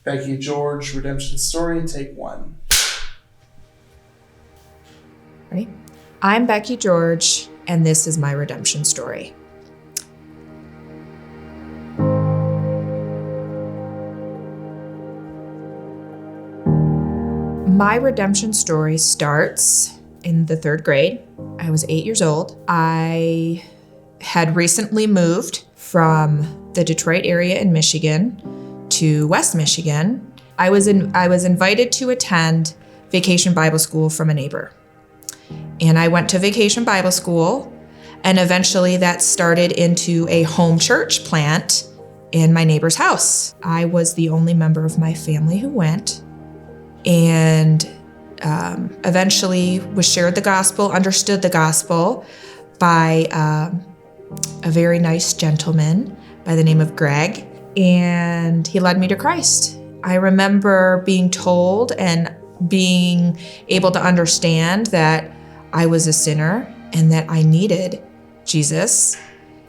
Becky George, Redemption Story, take 1. Ready? I'm Becky George, and this is my redemption story. My redemption story starts in the 3rd grade. I was 8 years old. I had recently moved from the Detroit area in Michigan to West Michigan. I was invited to attend Vacation Bible School from a neighbor. And I went to Vacation Bible School, and eventually that started into a home church plant in my neighbor's house. I was the only member of my family who went, and eventually was shared the gospel, understood the gospel by a very nice gentleman by the name of Greg, and he led me to Christ. I remember being told and being able to understand that I was a sinner and that I needed Jesus.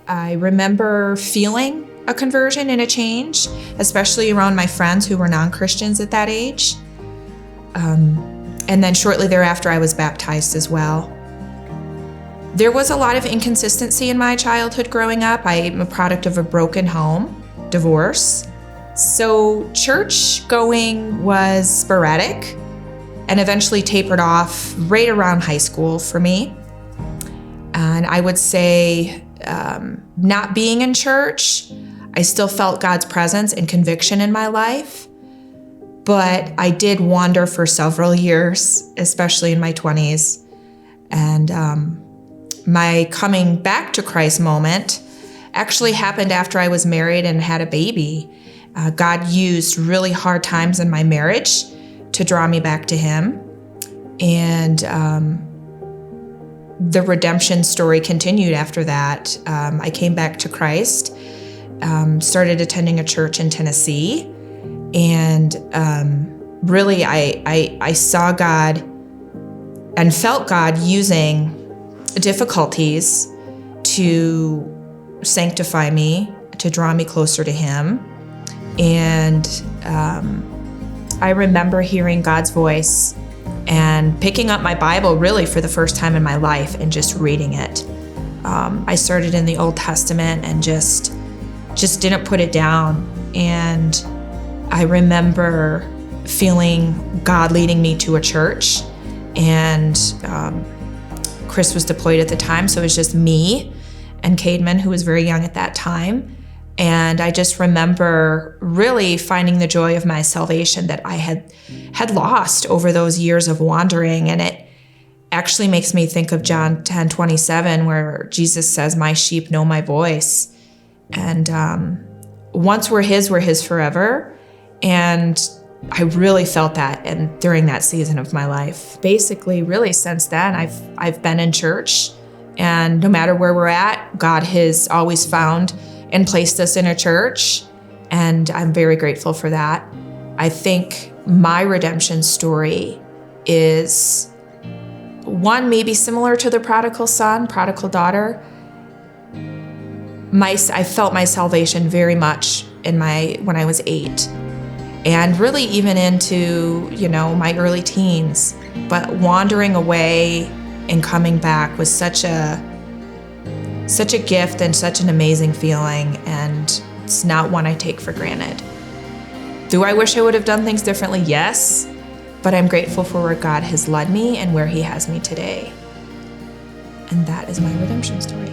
I remember feeling a conversion and a change, especially around my friends who were non-Christians at that age. And then shortly thereafter, I was baptized as well. There was a lot of inconsistency in my childhood growing up. I am a product of a broken home, divorce. So church going was sporadic and eventually tapered off right around high school for me. And I would say not being in church, I still felt God's presence and conviction in my life. But I did wander for several years, especially in my 20s. And my coming back to Christ moment actually happened after I was married and had a baby. God used really hard times in my marriage to draw me back to Him. And the redemption story continued after that. I came back to Christ, started attending a church in Tennessee, and really I saw God and felt God using difficulties to sanctify me, to draw me closer to Him. And I remember hearing God's voice and picking up my Bible really for the first time in my life and just reading it. I started in the Old Testament and just didn't put it down. And I remember feeling God leading me to a church, and Chris was deployed at the time, so it was just me and Cademan, who was very young at that time. And I just remember really finding the joy of my salvation that I had lost over those years of wandering. And it actually makes me think of John 10:27, where Jesus says, "My sheep know my voice." And once we're His forever. And I really felt that during that season of my life. Basically, really since then, I've been in church, and no matter where we're at, God has always found and placed us in a church, and I'm very grateful for that. I think my redemption story is one maybe similar to the prodigal son, prodigal daughter. I felt my salvation very much when I was 8. And really even into, my early teens. But wandering away and coming back was such a gift and such an amazing feeling, and it's not one I take for granted. Do I wish I would have done things differently? Yes, but I'm grateful for where God has led me and where He has me today. And that is my redemption story.